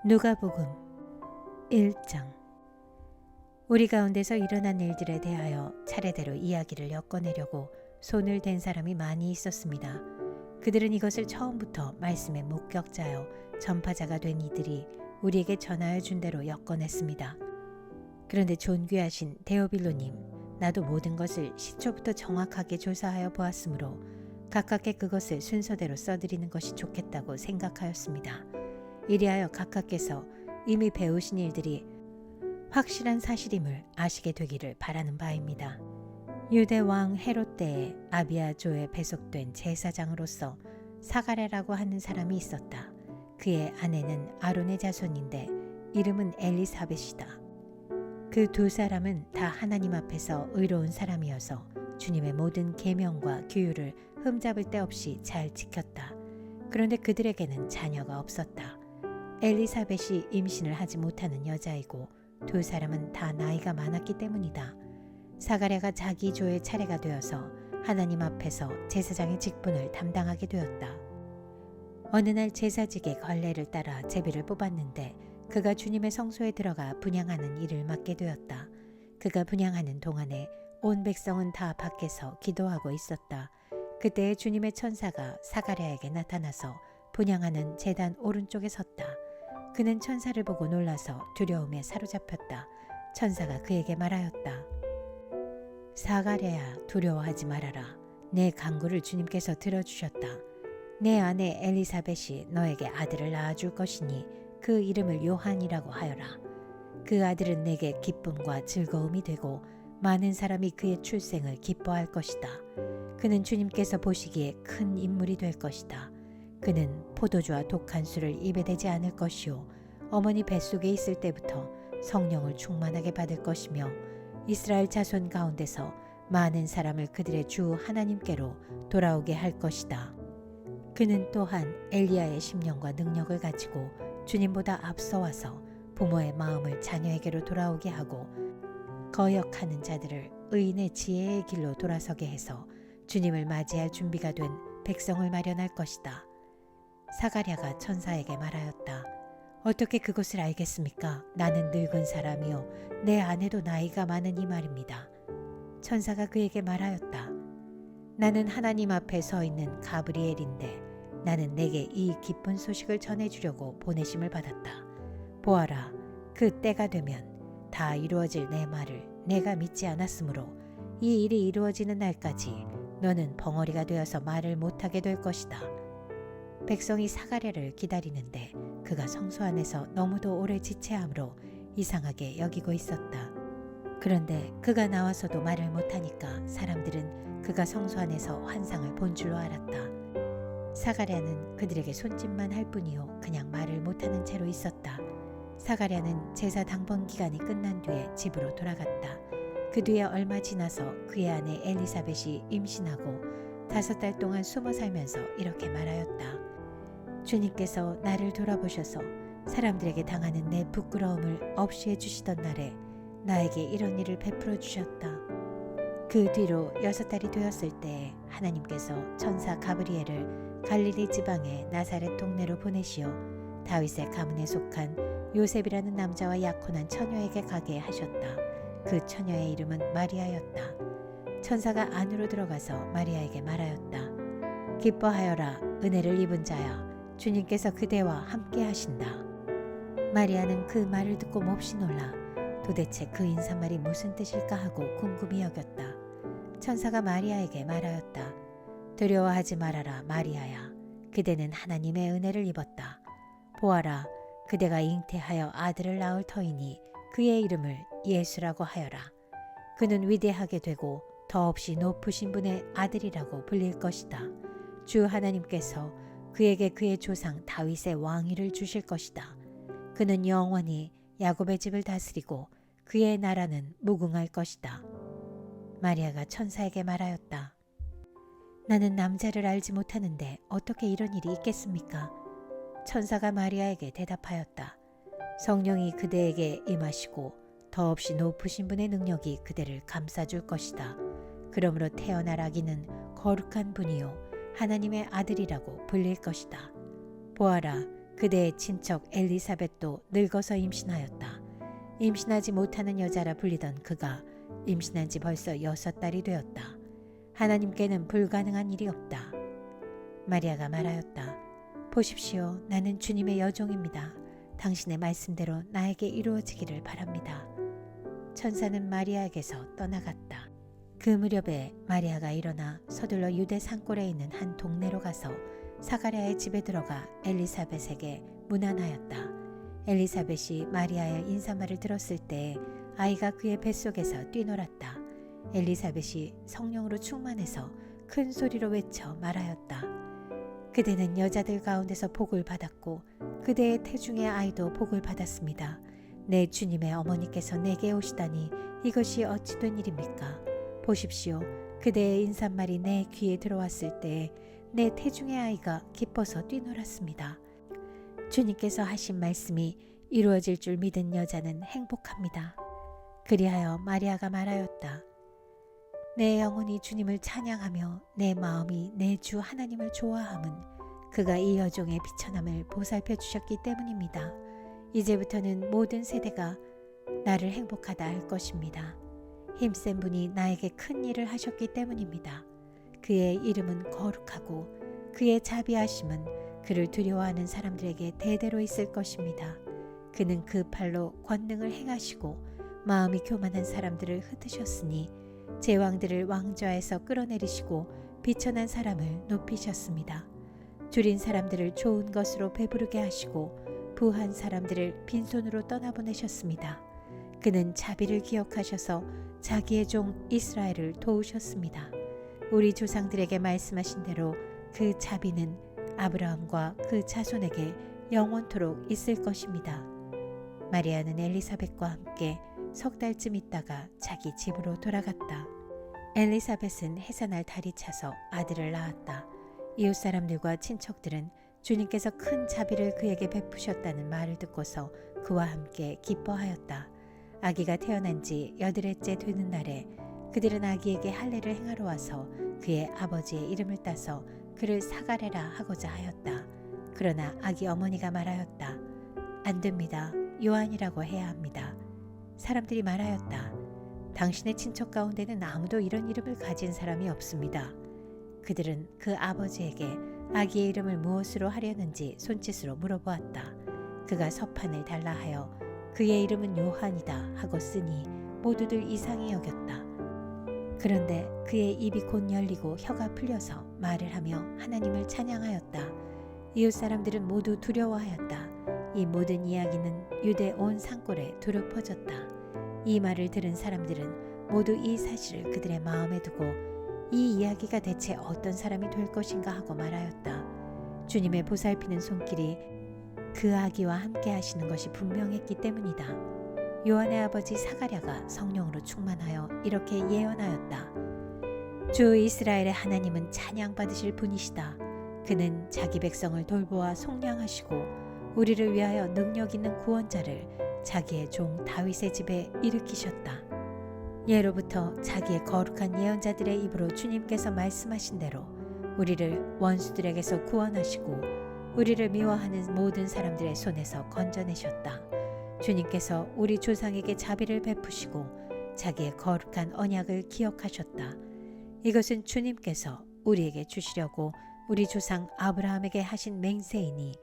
누가복음 1장. 우리 가운데서 일어난 일들에 대하여 차례대로 이야기를 엮어내려고 손을 댄 사람이 많이 있었습니다. 그들은 이것을 처음부터 말씀의 목격자여 전파자가 된 이들이 우리에게 전하여 준 대로 엮어냈습니다. 그런데 존귀하신 데오빌로님, 나도 모든 것을 시초부터 정확하게 조사하여 보았으므로 가깝게 그것을 순서대로 써드리는 것이 좋겠다고 생각하였습니다. 이리하여 각각께서 이미 배우신 일들이 확실한 사실임을 아시게 되기를 바라는 바입니다. 유대 왕 헤롯 때에 아비아조에 배속된 제사장으로서 사가랴라고 하는 사람이 있었다. 그의 아내는 아론의 자손인데 이름은 엘리사벳이다. 그 두 사람은 다 하나님 앞에서 의로운 사람이어서 주님의 모든 계명과 규율을 흠잡을 데 없이 잘 지켰다. 그런데 그들에게는 자녀가 없었다. 엘리사벳이 임신을 하지 못하는 여자이고 두 사람은 다 나이가 많았기 때문이다. 사가랴가 자기 조의 차례가 되어서 하나님 앞에서 제사장의 직분을 담당하게 되었다. 어느 날 제사직의 관례를 따라 제비를 뽑았는데 그가 주님의 성소에 들어가 분향하는 일을 맡게 되었다. 그가 분향하는 동안에 온 백성은 다 밖에서 기도하고 있었다. 그때 주님의 천사가 사가랴에게 나타나서 분향하는 제단 오른쪽에 섰다. 그는 천사를 보고 놀라서 두려움에 사로잡혔다. 천사가 그에게 말하였다. 사가랴야, 두려워하지 말아라. 내 간구를 주님께서 들어주셨다. 내 아내 엘리사벳이 너에게 아들을 낳아줄 것이니 그 이름을 요한이라고 하여라. 그 아들은 내게 기쁨과 즐거움이 되고 많은 사람이 그의 출생을 기뻐할 것이다. 그는 주님께서 보시기에 큰 인물이 될 것이다. 그는 포도주와 독한 술을 입에 대지 않을 것이요 어머니 뱃속에 있을 때부터 성령을 충만하게 받을 것이며 이스라엘 자손 가운데서 많은 사람을 그들의 주 하나님께로 돌아오게 할 것이다. 그는 또한 엘리야의 심령과 능력을 가지고 주님보다 앞서와서 부모의 마음을 자녀에게로 돌아오게 하고 거역하는 자들을 의인의 지혜의 길로 돌아서게 해서 주님을 맞이할 준비가 된 백성을 마련할 것이다. 사가랴가 천사에게 말하였다. 어떻게 그것을 알겠습니까? 나는 늙은 사람이요 내 아내도 나이가 많은 이 말입니다. 천사가 그에게 말하였다. 나는 하나님 앞에 서 있는 가브리엘인데 나는 내게 이 기쁜 소식을 전해주려고 보내심을 받았다. 보아라, 그 때가 되면 다 이루어질 내 말을 내가 믿지 않았으므로 이 일이 이루어지는 날까지 너는 벙어리가 되어서 말을 못하게 될 것이다. 백성이 사가랴를 기다리는데 그가 성소 안에서 너무도 오래 지체함으로 이상하게 여기고 있었다. 그런데 그가 나와서도 말을 못하니까 사람들은 그가 성소 안에서 환상을 본 줄로 알았다. 사가랴는 그들에게 손짓만 할 뿐이요 그냥 말을 못하는 채로 있었다. 사가랴는 제사 당번 기간이 끝난 뒤에 집으로 돌아갔다. 그 뒤에 얼마 지나서 그의 아내 엘리사벳이 임신하고 5달 동안 숨어 살면서 이렇게 말하였다. 주님께서 나를 돌아보셔서 사람들에게 당하는 내 부끄러움을 없이 해주시던 날에 나에게 이런 일을 베풀어 주셨다. 그 뒤로 6달이 되었을 때 하나님께서 천사 가브리엘을 갈릴리 지방의 나사렛 동네로 보내시어 다윗의 가문에 속한 요셉이라는 남자와 약혼한 처녀에게 가게 하셨다. 그 처녀의 이름은 마리아였다. 천사가 안으로 들어가서 마리아에게 말하였다. 기뻐하여라, 은혜를 입은 자야. 주님께서 그대와 함께 하신다. 마리아는 그 말을 듣고 몹시 놀라 도대체 그 인사말이 무슨 뜻일까 하고 궁금히 여겼다. 천사가 마리아에게 말하였다. 두려워하지 말아라, 마리아야. 그대는 하나님의 은혜를 입었다. 보아라, 그대가 잉태하여 아들을 낳을 터이니 그의 이름을 예수라고 하여라. 그는 위대하게 되고 더없이 높으신 분의 아들이라고 불릴 것이다. 주 하나님께서 그에게 그의 조상 다윗의 왕위를 주실 것이다. 그는 영원히 야곱의 집을 다스리고 그의 나라는 무궁할 것이다. 마리아가 천사에게 말하였다. 나는 남자를 알지 못하는데 어떻게 이런 일이 있겠습니까? 천사가 마리아에게 대답하였다. 성령이 그대에게 임하시고 더없이 높으신 분의 능력이 그대를 감싸줄 것이다. 그러므로 태어날 아기는 거룩한 분이요 하나님의 아들이라고 불릴 것이다. 보아라, 그대의 친척 엘리사벳도 늙어서 임신하였다. 임신하지 못하는 여자라 불리던 그가 임신한 지 벌써 6달이 되었다. 하나님께는 불가능한 일이 없다. 마리아가 말하였다. 보십시오. 나는 주님의 여종입니다. 당신의 말씀대로 나에게 이루어지기를 바랍니다. 천사는 마리아에게서 떠나갔다. 그 무렵에 마리아가 일어나 서둘러 유대 산골에 있는 한 동네로 가서 사가랴의 집에 들어가 엘리사벳에게 문안하였다. 엘리사벳이 마리아의 인사말을 들었을 때 아이가 그의 뱃속에서 뛰놀았다. 엘리사벳이 성령으로 충만해서 큰 소리로 외쳐 말하였다. 그대는 여자들 가운데서 복을 받았고 그대의 태중의 아이도 복을 받았습니다. 내 주님의 어머니께서 내게 오시다니 이것이 어찌 된 일입니까? 보십시오. 그대의 인사말이 내 귀에 들어왔을 때 내 태중의 아이가 기뻐서 뛰놀았습니다. 주님께서 하신 말씀이 이루어질 줄 믿은 여자는 행복합니다. 그리하여 마리아가 말하였다. 내 영혼이 주님을 찬양하며 내 마음이 내 주 하나님을 좋아함은 그가 이 여종의 비천함을 보살펴 주셨기 때문입니다. 이제부터는 모든 세대가 나를 행복하다 할 것입니다. 힘센 분이 나에게 큰 일을 하셨기 때문입니다. 그의 이름은 거룩하고 그의 자비하심은 그를 두려워하는 사람들에게 대대로 있을 것입니다. 그는 그 팔로 권능을 행하시고 마음이 교만한 사람들을 흩으셨으니 제왕들을 왕좌에서 끌어내리시고 비천한 사람을 높이셨습니다. 줄인 사람들을 좋은 것으로 배부르게 하시고 부한 사람들을 빈손으로 떠나보내셨습니다. 그는 자비를 기억하셔서 자기의 종 이스라엘을 도우셨습니다. 우리 조상들에게 말씀하신 대로 그 자비는 아브라함과 그 자손에게 영원토록 있을 것입니다. 마리아는 엘리사벳과 함께 3달쯤 있다가 자기 집으로 돌아갔다. 엘리사벳은 해산할 달이 차서 아들을 낳았다. 이웃 사람들과 친척들은 주님께서 큰 자비를 그에게 베푸셨다는 말을 듣고서 그와 함께 기뻐하였다. 아기가 태어난 지 8회째 되는 날에 그들은 아기에게 할례를 행하러 와서 그의 아버지의 이름을 따서 그를 사가랴라 하고자 하였다. 그러나 아기 어머니가 말하였다. 안 됩니다. 요한이라고 해야 합니다. 사람들이 말하였다. 당신의 친척 가운데는 아무도 이런 이름을 가진 사람이 없습니다. 그들은 그 아버지에게 아기의 이름을 무엇으로 하려는지 손짓으로 물어보았다. 그가 서판을 달라 하여 그의 이름은 요한이다 하고 쓰니 모두들 이상히 여겼다. 그런데 그의 입이 곧 열리고 혀가 풀려서 말을 하며 하나님을 찬양하였다. 이웃 사람들은 모두 두려워하였다. 이 모든 이야기는 유대 온 산골에 두루 퍼졌다. 이 말을 들은 사람들은 모두 이 사실을 그들의 마음에 두고 이 이야기가 대체 어떤 사람이 될 것인가 하고 말하였다. 주님의 보살피는 손길이 그 아기와 함께 하시는 것이 분명했기 때문이다. 요한의 아버지 사가랴가 성령으로 충만하여 이렇게 예언하였다. 주 이스라엘의 하나님은 찬양받으실 분이시다. 그는 자기 백성을 돌보아 속량하시고 우리를 위하여 능력 있는 구원자를 자기의 종 다윗의 집에 일으키셨다. 예로부터 자기의 거룩한 예언자들의 입으로 주님께서 말씀하신 대로 우리를 원수들에게서 구원하시고 우리를 미워하는 모든 사람들의 손에서 건져내셨다. 주님께서 우리 조상에게 자비를 베푸시고 자기의 거룩한 언약을 기억하셨다. 이것은 주님께서 우리에게 주시려고 우리 조상 아브라함에게 하신 맹세이니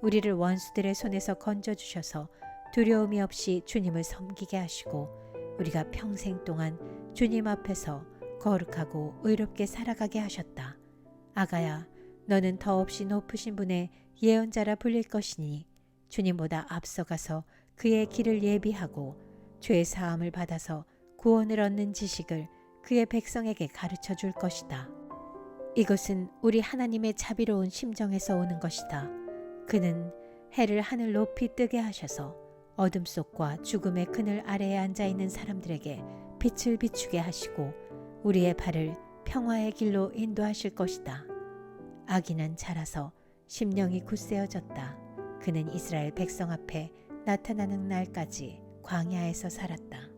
우리를 원수들의 손에서 건져주셔서 두려움이 없이 주님을 섬기게 하시고 우리가 평생 동안 주님 앞에서 거룩하고 의롭게 살아가게 하셨다. 아가야, 너는 더없이 높으신 분의 예언자라 불릴 것이니 주님보다 앞서가서 그의 길을 예비하고 죄 사함을 받아서 구원을 얻는 지식을 그의 백성에게 가르쳐 줄 것이다. 이것은 우리 하나님의 자비로운 심정에서 오는 것이다. 그는 해를 하늘 높이 뜨게 하셔서 어둠 속과 죽음의 그늘 아래에 앉아있는 사람들에게 빛을 비추게 하시고 우리의 발을 평화의 길로 인도하실 것이다. 아기는 자라서 심령이 굳세어졌다. 그는 이스라엘 백성 앞에 나타나는 날까지 광야에서 살았다.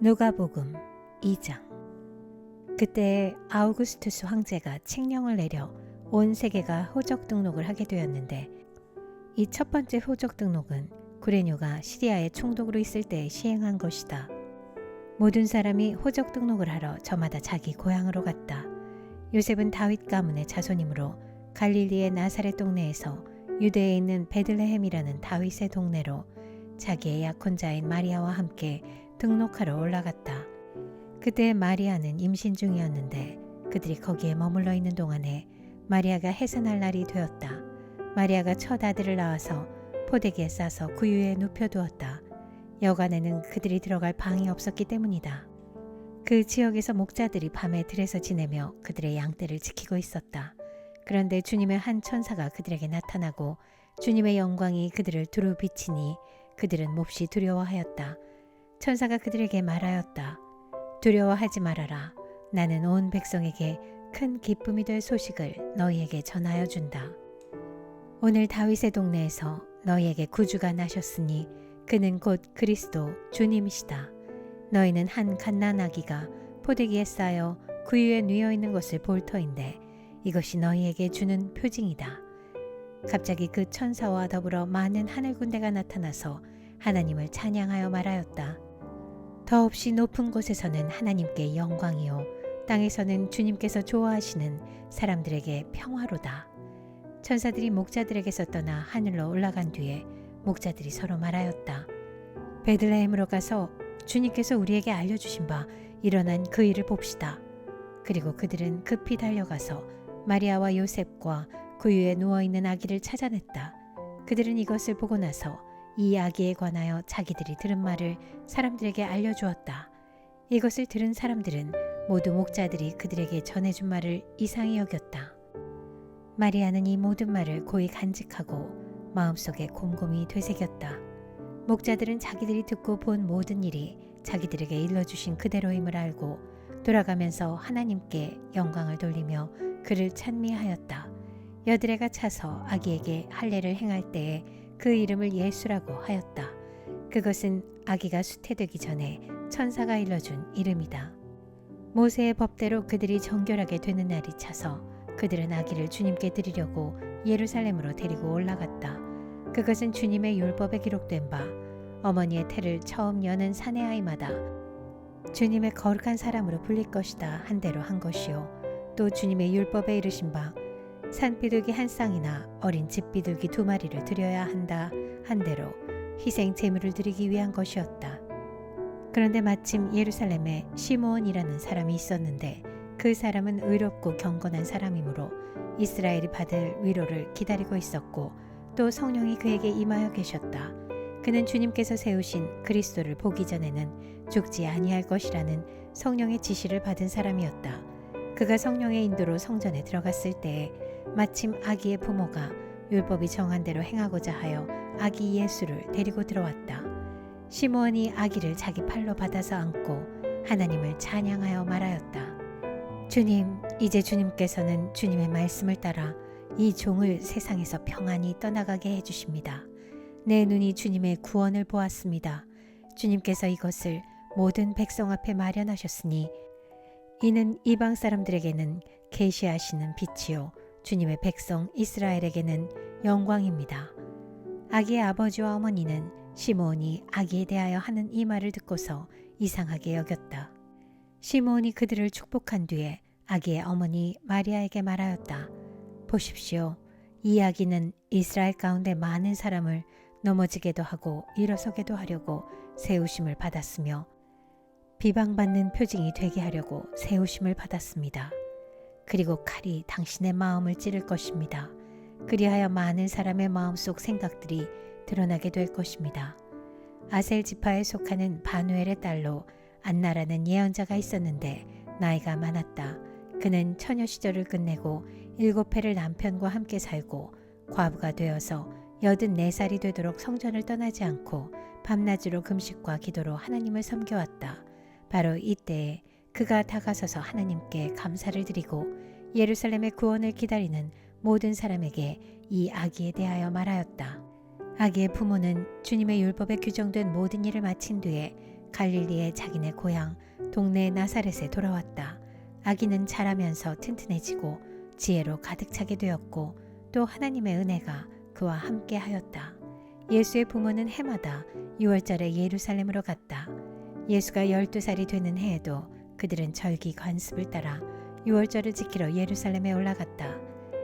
누가복음 2장. 그때 아우구스투스 황제가 칙령을 내려 온 세계가 호적 등록을 하게 되었는데 이 첫 번째 호적 등록은 구레뇨가 시리아에 총독으로 있을 때 시행한 것이다. 모든 사람이 호적 등록을 하러 저마다 자기 고향으로 갔다. 요셉은 다윗 가문의 자손이므로 갈릴리의 나사렛 동네에서 유대에 있는 베들레헴이라는 다윗의 동네로 자기의 약혼자인 마리아와 함께 등록하러 올라갔다. 그때 마리아는 임신 중이었는데 그들이 거기에 머물러 있는 동안에 마리아가 해산할 날이 되었다. 마리아가 첫 아들을 낳아서 포대기에 싸서 구유에 눕혀두었다. 여간에는 그들이 들어갈 방이 없었기 때문이다. 그 지역에서 목자들이 밤에 들에서 지내며 그들의 양떼를 지키고 있었다. 그런데 주님의 한 천사가 그들에게 나타나고 주님의 영광이 그들을 두루 비치니 그들은 몹시 두려워하였다. 천사가 그들에게 말하였다. 두려워하지 말아라. 나는 온 백성에게 큰 기쁨이 될 소식을 너희에게 전하여 준다. 오늘 다윗의 동네에서 너희에게 구주가 나셨으니 그는 곧 그리스도 주님이시다. 너희는 한 갓난 아기가 포대기에 쌓여 구유에 누워 있는 것을 볼 터인데 이것이 너희에게 주는 표징이다. 갑자기 그 천사와 더불어 많은 하늘 군대가 나타나서 하나님을 찬양하여 말하였다. 더없이 높은 곳에서는 하나님께 영광이요 땅에서는 주님께서 좋아하시는 사람들에게 평화로다. 천사들이 목자들에게서 떠나 하늘로 올라간 뒤에 목자들이 서로 말하였다. 베들레헴으로 가서 주님께서 우리에게 알려주신 바 일어난 그 일을 봅시다. 그리고 그들은 급히 달려가서 마리아와 요셉과 구유에 누워있는 아기를 찾아냈다. 그들은 이것을 보고 나서 이 아기에 관하여 자기들이 들은 말을 사람들에게 알려주었다. 이것을 들은 사람들은 모두 목자들이 그들에게 전해준 말을 이상히 여겼다. 마리아는 이 모든 말을 고이 간직하고 마음속에 곰곰이 되새겼다. 목자들은 자기들이 듣고 본 모든 일이 자기들에게 일러주신 그대로임을 알고 돌아가면서 하나님께 영광을 돌리며 그를 찬미하였다. 여드레가 차서 아기에게 할례를 행할 때에 그 이름을 예수라고 하였다. 그것은 아기가 수태되기 전에 천사가 일러준 이름이다. 모세의 법대로 그들이 정결하게 되는 날이 차서 그들은 아기를 주님께 드리려고 예루살렘으로 데리고 올라갔다. 그것은 주님의 율법에 기록된 바 어머니의 태를 처음 여는 사내 아이마다 주님의 거룩한 사람으로 불릴 것이다 한 대로 한 것이요 또 주님의 율법에 이르신 바 산비둘기 한 쌍이나 어린 집비둘기 2마리를 드려야 한다 한 대로 희생 제물을 드리기 위한 것이었다. 그런데 마침 예루살렘에 시므온이라는 사람이 있었는데 그 사람은 의롭고 경건한 사람이므로 이스라엘이 받을 위로를 기다리고 있었고 또 성령이 그에게 임하여 계셨다. 그는 주님께서 세우신 그리스도를 보기 전에는 죽지 아니할 것이라는 성령의 지시를 받은 사람이었다. 그가 성령의 인도로 성전에 들어갔을 때에 마침 아기의 부모가 율법이 정한 대로 행하고자 하여 아기 예수를 데리고 들어왔다. 시므온이 아기를 자기 팔로 받아서 안고 하나님을 찬양하여 말하였다. 주님, 이제 주님께서는 주님의 말씀을 따라 이 종을 세상에서 평안히 떠나가게 해주십니다. 내 눈이 주님의 구원을 보았습니다. 주님께서 이것을 모든 백성 앞에 마련하셨으니 이는 이방 사람들에게는 계시하시는 빛이요 주님의 백성 이스라엘에게는 영광입니다. 아기의 아버지와 어머니는 시므온이 아기에 대하여 하는 이 말을 듣고서 이상하게 여겼다. 시므온이 그들을 축복한 뒤에 아기의 어머니 마리아에게 말하였다. 보십시오. 이 아기는 이스라엘 가운데 많은 사람을 넘어지게도 하고 일어서게도 하려고 세우심을 받았으며 비방받는 표징이 되게 하려고 세우심을 받았습니다. 그리고 칼이 당신의 마음을 찌를 것입니다. 그리하여 많은 사람의 마음속 생각들이 드러나게 될 것입니다. 아셀 지파에 속하는 바누엘의 딸로 안나라는 예언자가 있었는데 나이가 많았다. 그는 처녀 시절을 끝내고 7해를 남편과 함께 살고 과부가 되어서 84살이 되도록 성전을 떠나지 않고 밤낮으로 금식과 기도로 하나님을 섬겨왔다. 바로 이때에 그가 다가서서 하나님께 감사를 드리고 예루살렘의 구원을 기다리는 모든 사람에게 이 아기에 대하여 말하였다. 아기의 부모는 주님의 율법에 규정된 모든 일을 마친 뒤에 갈릴리의 자기네 고향 동네 나사렛에 돌아왔다. 아기는 자라면서 튼튼해지고 지혜로 가득 차게 되었고 또 하나님의 은혜가 그와 함께 하였다. 예수의 부모는 해마다 6월절에 예루살렘으로 갔다. 예수가 12살이 되는 해에도 그들은 절기 관습을 따라 6월절을 지키러 예루살렘에 올라갔다.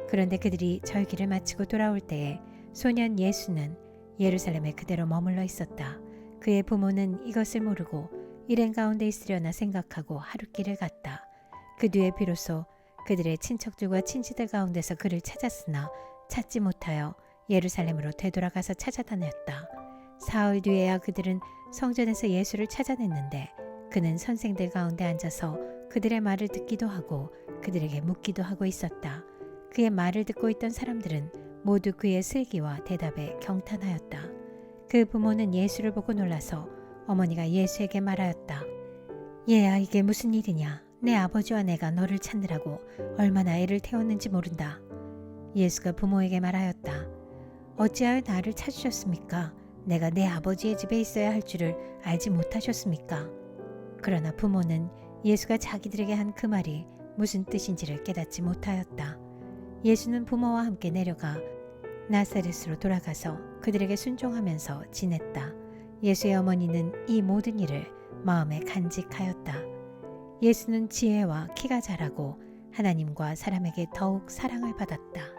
그런데 그들이 절기를 마치고 돌아올 때에 소년 예수는 예루살렘에 그대로 머물러 있었다. 그의 부모는 이것을 모르고 일행 가운데 있으려나 생각하고 하룻길을 갔다. 그 뒤에 비로소 그들의 친척들과 친지들 가운데서 그를 찾았으나 찾지 못하여 예루살렘으로 되돌아가서 찾아다녔다. 사흘 뒤에야 그들은 성전에서 예수를 찾아냈는데 그는 선생들 가운데 앉아서 그들의 말을 듣기도 하고 그들에게 묻기도 하고 있었다. 그의 말을 듣고 있던 사람들은 모두 그의 슬기와 대답에 경탄하였다. 그 부모는 예수를 보고 놀라서 어머니가 예수에게 말하였다. 얘야, 이게 무슨 일이냐? 내 아버지와 내가 너를 찾느라고 얼마나 애를 태웠는지 모른다. 예수가 부모에게 말하였다. 어찌하여 나를 찾으셨습니까? 내가 내 아버지의 집에 있어야 할 줄을 알지 못하셨습니까? 그러나 부모는 예수가 자기들에게 한 그 말이 무슨 뜻인지를 깨닫지 못하였다. 예수는 부모와 함께 내려가 나사렛으로 돌아가서 그들에게 순종하면서 지냈다. 예수의 어머니는 이 모든 일을 마음에 간직하였다. 예수는 지혜와 키가 자라고 하나님과 사람에게 더욱 사랑을 받았다.